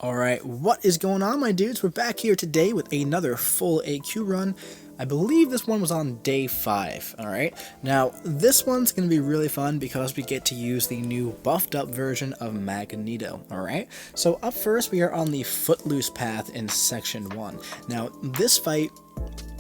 Alright, what is going on, my dudes? We're back here today with another full AQ run. I believe this one was on day 5, alright? Now, this one's going to be really fun because we get to use the new buffed up version of Magneto, alright? So up first, we are on the Footloose path in section 1. Now, this fight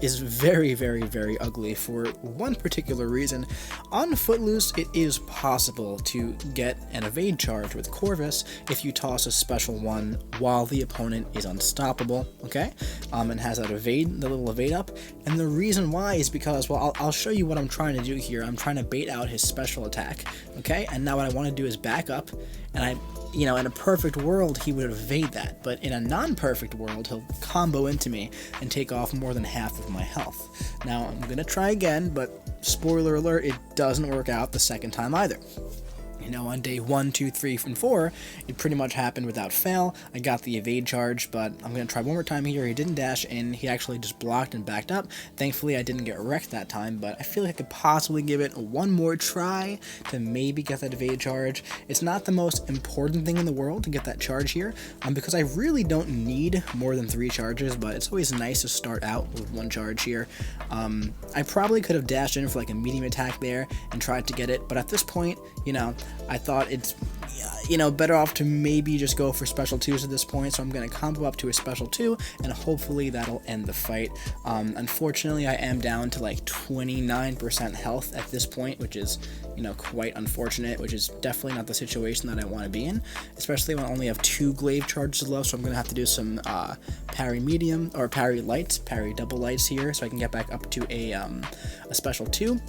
is very, very, very ugly for one particular reason. On Footloose, it is possible to get an evade charge with Corvus if you toss a special one while the opponent is unstoppable, okay? And has that evade, the little evade up. And the reason why is because, well, I'll show you what I'm trying to do here. I'm trying to bait out his special attack, okay? And now what I want to do is back up, and in a perfect world, he would evade that, but in a non-perfect world, he'll combo into me and take off more than half of my health. Now, I'm gonna try again, but spoiler alert, it doesn't work out the second time either. On day 1, 2, 3, and 4, it pretty much happened without fail. I got the evade charge, but I'm going to try one more time here. He didn't dash in. He actually just blocked and backed up. Thankfully, I didn't get wrecked that time, but I feel like I could possibly give it one more try to maybe get that evade charge. It's not the most important thing in the world to get that charge here, because I really don't need more than 3 charges, but it's always nice to start out with 1 charge here. I probably could have dashed in for like a medium attack there and tried to get it, but at this point, I thought it's, better off to maybe just go for special 2s at this point, so I'm going to combo up to a special 2, and hopefully that'll end the fight. Unfortunately, I am down to like 29% health at this point, which is, quite unfortunate, which is definitely not the situation that I want to be in, especially when I only have 2 glaive charges left, so I'm going to have to do some parry medium, or parry lights, parry double lights here, so I can get back up to a special 2.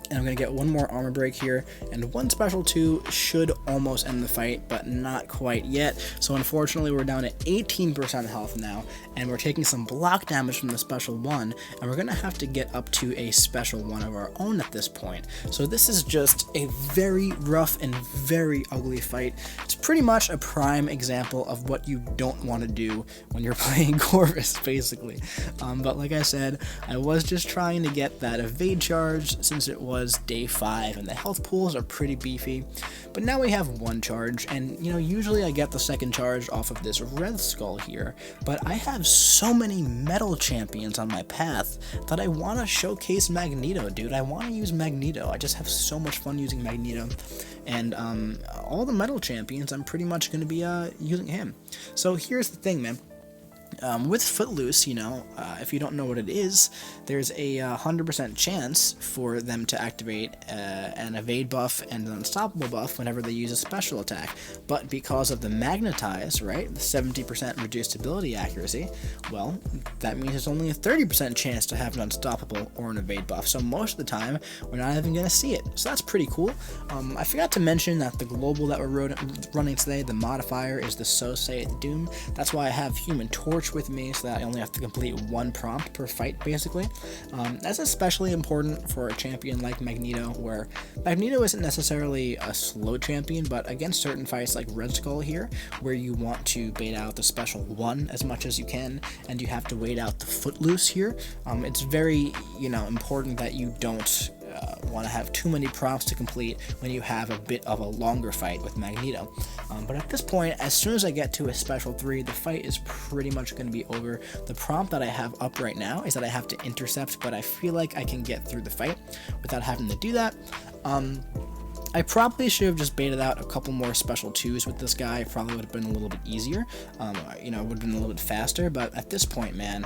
And I'm going to get 1 more armor break here, and 1 special 2 should almost end the fight, but not quite yet. So unfortunately, we're down to 18% health now, and we're taking some block damage from the special 1, and we're going to have to get up to a special 1 of our own at this point. So this is just a very rough and very ugly fight. It's pretty much a prime example of what you don't want to do when you're playing Corvus, basically. But like I said, I was just trying to get that evade charge since it was day 5 and the health pools are pretty beefy, but now we have 1 charge, and usually I get the second charge off of this red skull here, but I have so many metal champions on my path that I want to showcase Magneto, dude. I want to use Magneto. I just have so much fun using Magneto, and all the metal champions, I'm pretty much going to be using him. So here's the thing, man. With Footloose, if you don't know what it is, there's a 100% chance for them to activate an evade buff and an unstoppable buff whenever they use a special attack. But because of the magnetize, right, the 70% reduced ability accuracy, well, that means there's only a 30% chance to have an unstoppable or an evade buff. So most of the time, we're not even going to see it. So that's pretty cool. I forgot to mention that the global that we're running today, the modifier, is the Sayeth Doom. That's why I have Human Torch with me, so that I only have to complete 1 prompt per fight, basically. That's especially important for a champion like Magneto, where Magneto isn't necessarily a slow champion, but against certain fights like Red Skull here, where you want to bait out the special 1 as much as you can, and you have to wait out the Footloose here, it's very, important that you don't want to have too many prompts to complete when you have a bit of a longer fight with Magneto. But at this point, as soon as I get to a special 3, the fight is pretty much going to be over. The prompt that I have up right now is that I have to intercept, but I feel like I can get through the fight without having to do that. I probably should have just baited out a couple more special 2s with this guy. It probably would have been a little bit easier. It would have been a little bit faster, but at this point, man,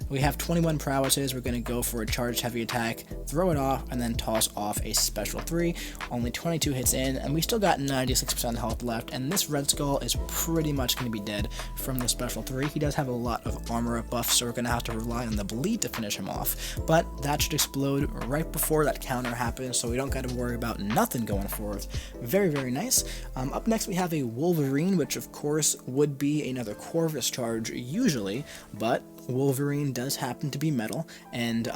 we have 21 prowesses. We're going to go for a charged heavy attack, throw it off, and then toss off a special 3. Only 22 hits in, and we still got 96% health left, and this Red Skull is pretty much going to be dead from the special 3. He does have a lot of armor up buff, so we're going to have to rely on the bleed to finish him off, but that should explode right before that counter happens, so we don't got to worry about nothing going forth. Very, very nice. Up next we have a Wolverine, which of course would be another Corvus charge usually, but Wolverine does happen to be metal, and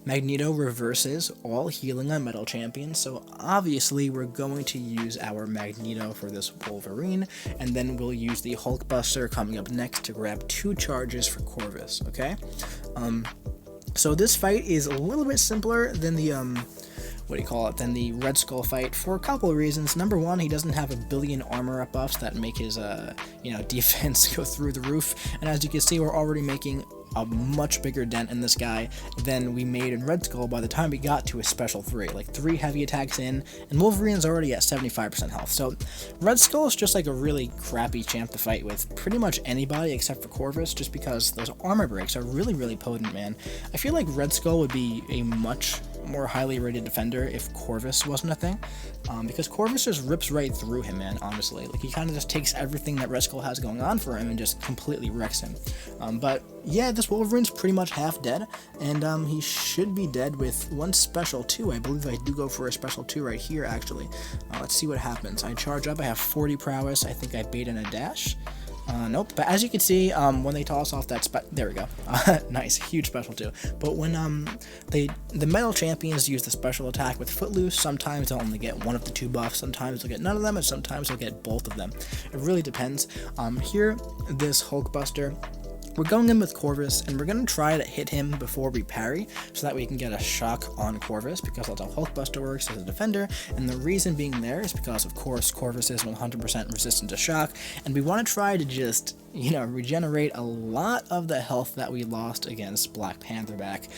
Magneto reverses all healing on metal champions, so obviously we're going to use our Magneto for this Wolverine, and then we'll use the Hulkbuster coming up next to grab 2 charges for Corvus, okay? So this fight is a little bit simpler than the than the Red Skull fight for a couple of reasons. Number one, he doesn't have a billion armor up buffs that make his defense go through the roof, and as you can see, we're already making a much bigger dent in this guy than we made in Red Skull by the time we got to a special 3. Like 3 heavy attacks in, and Wolverine's already at 75% health. So Red Skull is just like a really crappy champ to fight with pretty much anybody except for Corvus, just because those armor breaks are really, really potent, man. I feel like Red Skull would be a much more highly rated defender if Corvus wasn't a thing, because Corvus just rips right through him, man, honestly. Like, he kind of just takes everything that Red Skull has going on for him and just completely wrecks him. But yeah, this Wolverine's pretty much half dead, and he should be dead with one special 2. I believe I do go for a special 2 right here, actually. Let's see what happens. I charge up, I have 40 prowess, I think I bait in a dash. Nope, but as you can see, when they toss off that there we go. Nice, huge special too. But when the metal champions use the special attack with Footloose, sometimes they'll only get one of the 2 buffs, sometimes they'll get none of them, and sometimes they'll get both of them. It really depends. Here, this Hulkbuster, we're going in with Corvus, and we're going to try to hit him before we parry, so that we can get a shock on Corvus, because that's how Hulkbuster works as a defender, and the reason being there is because, of course, Corvus is 100% resistant to shock, and we want to try to just, regenerate a lot of the health that we lost against Black Panther back.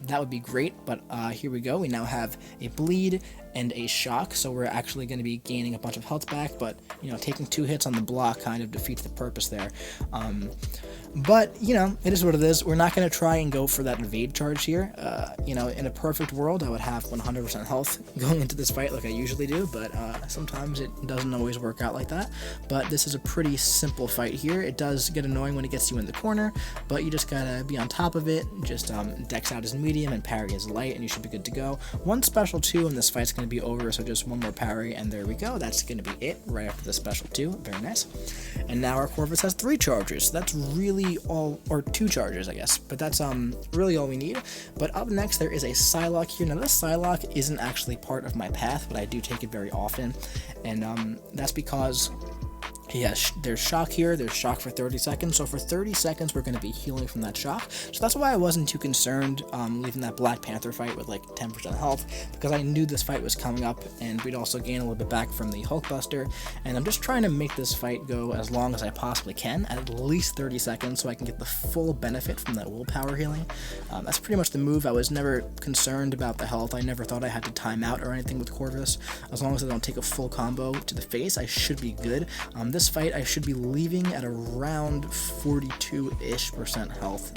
That would be great, but here we go. We now have a bleed and a shock, so we're actually going to be gaining a bunch of health back, but, taking 2 hits on the block kind of defeats the purpose there. But, it is what it is. We're not going to try and go for that evade charge here. In a perfect world, I would have 100% health going into this fight like I usually do, but sometimes it doesn't always work out like that. But this is a pretty simple fight here. It does get annoying when it gets you in the corner, but you just gotta be on top of it. Just dex out his medium and parry his light, and you should be good to go. One special 2, and this fight's going to be over, so just one more parry, and there we go. That's going to be it right after the special 2. Very nice. And now our Corvus has 3 charges. That's really all, or 2 charges, I guess, but that's really all we need. But up next, there is a Psylocke here. Now, this Psylocke isn't actually part of my path, but I do take it very often, and that's because there's shock here, there's shock for 30 seconds, so for 30 seconds we're going to be healing from that shock, so that's why I wasn't too concerned leaving that Black Panther fight with like 10% health, because I knew this fight was coming up, and we'd also gain a little bit back from the Hulkbuster, and I'm just trying to make this fight go as long as I possibly can, at least 30 seconds, so I can get the full benefit from that willpower healing. That's pretty much the move. I was never concerned about the health. I never thought I had to time out or anything with Corvus. As long as I don't take a full combo to the face, I should be good. This fight I should be leaving at around 42-ish% health,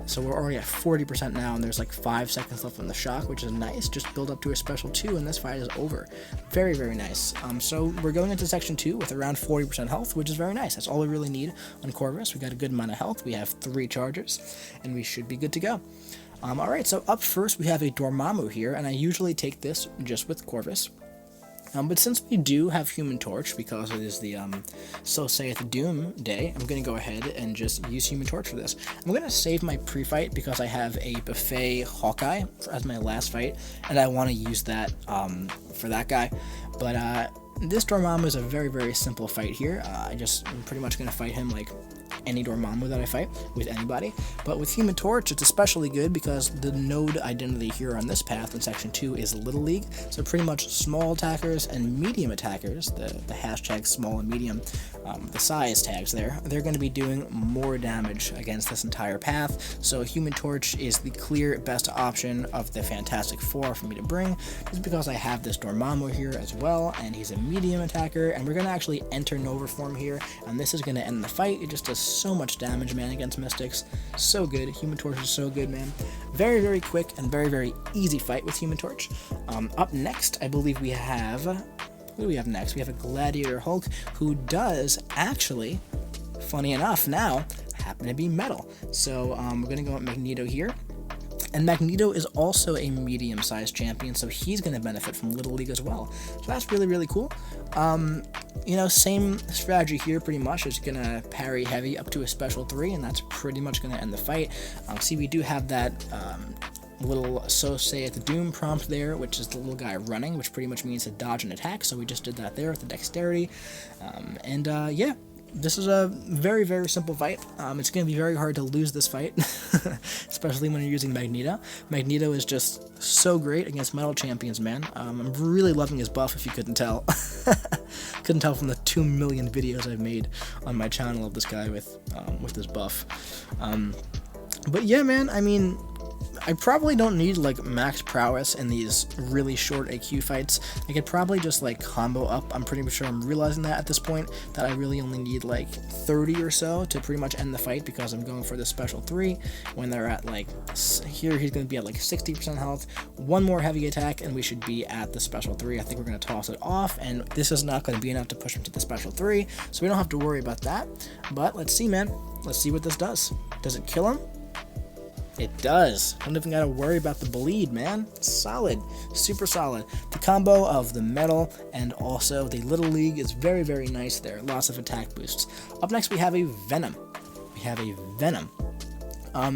so we're already at 40% now, and there's like 5 seconds left on the shock, which is nice. Just build up to a special 2 and this fight is over. Very, very nice. So we're going into section 2 with around 40% health, which is very nice. That's all we really need on Corvus. We got a good amount of health, we have 3 charges, and we should be good to go. Alright, so up first we have a Dormammu here, and I usually take this just with Corvus. But since we do have Human Torch, because it is the Sayeth Doom day, I'm going to go ahead and just use Human Torch for this. I'm going to save my pre-fight because I have a Buffet Hawkeye as my last fight, and I want to use that for that guy. But this Dormammu is a very, very simple fight here. I'm pretty much going to fight him like any Dormammu that I fight with anybody, but with Human Torch it's especially good because the node identity here on this path in section 2 is Little League, so pretty much small attackers and medium attackers, the hashtag small and medium, the size tags there, they're going to be doing more damage against this entire path, so Human Torch is the clear best option of the Fantastic Four for me to bring, just because I have this Dormammu here as well, and he's a medium attacker, and we're going to actually enter Nova form here, and this is going to end the fight. It just does so much damage, man, against Mystics. So good. Human Torch is so good, man. Very, very quick and very, very easy fight with Human Torch. Up next, I believe we have... What do we have next? We have a Gladiator Hulk who does actually, funny enough now, happen to be metal. So we're going to go with Magneto here. And Magneto is also a medium-sized champion, so he's going to benefit from Little League as well. So that's really, really cool. Same strategy here pretty much. It's going to parry heavy up to a special 3, and that's pretty much going to end the fight. See, we do have that little Sayeth Doom prompt there, which is the little guy running, which pretty much means to dodge an attack, so we just did that there with the dexterity. Yeah. this is a very, very simple fight. It's going to be very hard to lose this fight, especially when you're using Magneto. Magneto is just so great against metal champions, man. I'm really loving his buff, if you couldn't tell. Couldn't tell from the 2 million videos I've made on my channel of this guy with his buff. But yeah, man, I mean, I probably don't need like max prowess in these really short AQ fights. I could probably just like combo up. I'm pretty sure I'm realizing that at this point, that I really only need like 30 or so to pretty much end the fight, because I'm going for the special 3 when they're at like, here he's going to be at like 60% health, one more heavy attack, and we should be at the special 3. I think we're going to toss it off, and this is not going to be enough to push him to the special 3, so we don't have to worry about that. But let's see, man. Let's see what this does. Does it kill him? It does. Don't even gotta worry about the bleed, man. Solid. Super solid. The combo of the metal and also the Little League is very, very nice there. Lots of attack boosts. Up next, we have a Venom.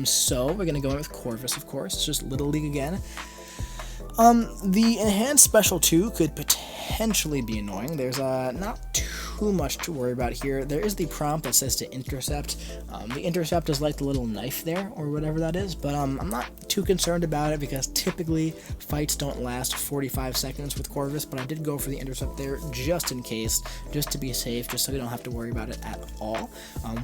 So we're gonna go in with Corvus, of course. It's just Little League again. The enhanced special 2 could potentially be annoying. There's not too much to worry about here. There is the prompt that says to intercept. The intercept is like the little knife there, or whatever that is, but I'm not too concerned about it, because typically fights don't last 45 seconds with Corvus, but I did go for the intercept there just in case, just to be safe, just so we don't have to worry about it at all.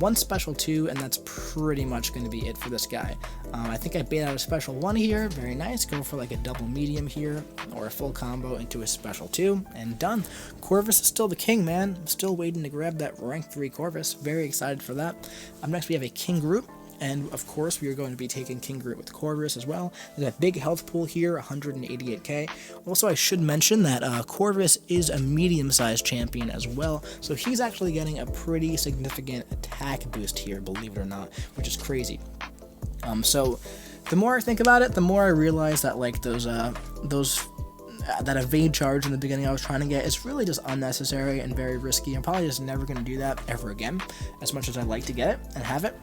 One special 2, and that's pretty much going to be it for this guy. I think I bait out a special 1 here. Very nice. Go for like a double medium here, or a full combo into a special 2, and done. Corvus is still the king, man. I'm still waiting to grab that rank 3 Corvus. Very excited for that. Up next, we have a Kangaroo. And of course, we are going to be taking Kangaroo with Corvus as well. There's a big health pool here, 188k. Also, I should mention that Corvus is a medium-sized champion as well, so he's actually getting a pretty significant attack boost here, believe it or not, which is crazy. So the more I think about it, the more I realize that like that evade charge in the beginning I was trying to get is really just unnecessary and very risky. I'm probably just never going to do that ever again, as much as I like to get it and have it.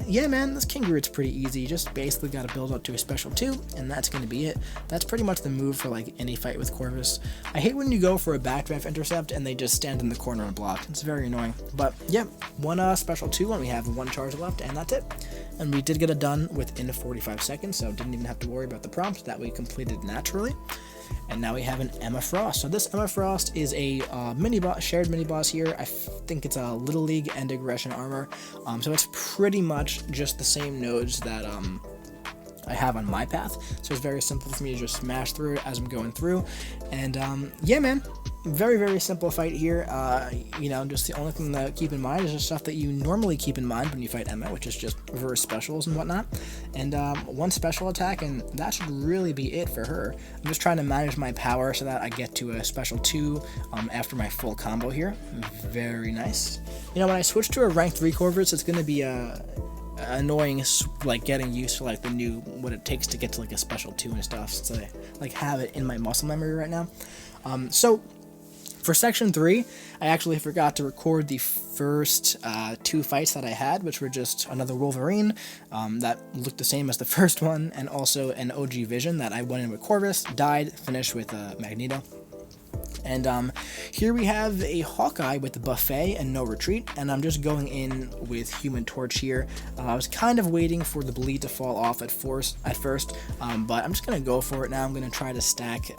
Yeah, man, this Kangaroo, it's pretty easy. You just basically got to build up to a special 2, and that's going to be it. That's pretty much the move for like any fight with Corvus. I hate when you go for a backdraft intercept and they just stand in the corner and block. It's very annoying. But yeah, one special 2 when we have 1 charge left, and that's it. And we did get it done within 45 seconds, so didn't even have to worry about the prompt. That we completed naturally. And now we have an Emma Frost. So this Emma Frost is a shared mini boss here. I think it's a Little League and Aggression armor. So it's pretty much just the same nodes that I have on my path. So it's very simple for me to just smash through it as I'm going through. And yeah, man. Very, very simple fight here. You know, just the only thing to keep in mind is the stuff that you normally keep in mind when you fight Emma, which is just reverse specials and whatnot. And 1 special attack, and that should really be it for her. I'm just trying to manage my power so that I get to a special 2 after my full combo here. Very nice. You know, when I switch to a rank 3 Corvus, it's going to be annoying, like getting used to like the new, what it takes to get to like a special 2 and stuff, since I like have it in my muscle memory right now. So for section 3, I actually forgot to record the first 2 fights that I had, which were just another Wolverine that looked the same as the first one, and also an OG Vision that I went in with Corvus, died, finished with Magneto. And here we have a Hawkeye with the buffet and no retreat, and I'm just going in with Human Torch here. I was kind of waiting for the bleed to fall off at first, but I'm just going to go for it now. I'm going to try to stack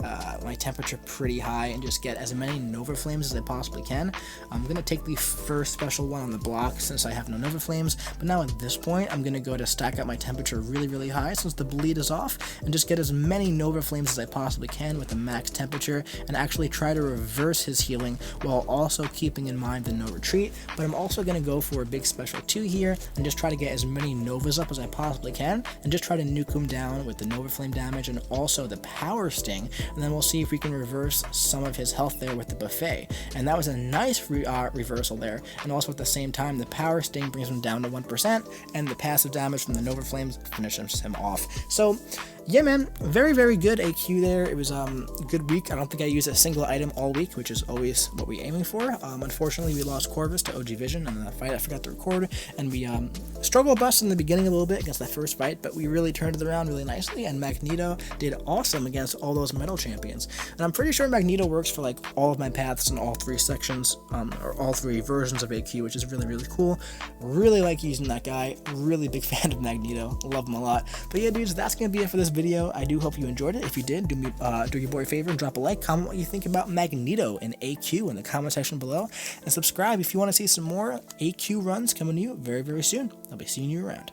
my temperature pretty high and just get as many Nova Flames as I possibly can. I'm going to take the first special one on the block since I have no Nova Flames, but now at this point I'm going to go to stack up my temperature really, really high since the bleed is off, and just get as many Nova Flames as I possibly can with the max temperature, and actually try to reverse his healing while also keeping in mind the no retreat. But I'm also going to go for a big special 2 here and just try to get as many Novas up as I possibly can, and just try to nuke him down with the Nova Flame damage and also the Power Sting, and then we'll see if we can reverse some of his health there with the buffet. And that was a nice reversal there, and also at the same time the Power Sting brings him down to 1%, and the passive damage from the Nova Flames finishes him off. So yeah, man, very good AQ there. It was a good week. I don't think I used a single item all week, which is always what we're aiming for. Unfortunately, we lost Corvus to OG Vision in the fight I forgot to record, and we struggled bust in the beginning a little bit against that first fight, but we really turned it around really nicely, and Magneto did awesome against all those metal champions. And I'm pretty sure Magneto works for like all of my paths in all three sections, or all three versions of AQ, which is really cool. Really like using that guy. Really big fan of Magneto. Love him a lot. But yeah, dudes, that's gonna be it for this video. I do hope you enjoyed it. If you did, do your boy a favor and drop a like, comment what you think about Magneto and AQ in the comment section below, and subscribe if you want to see some more AQ runs coming to you very soon. I'll be seeing you around.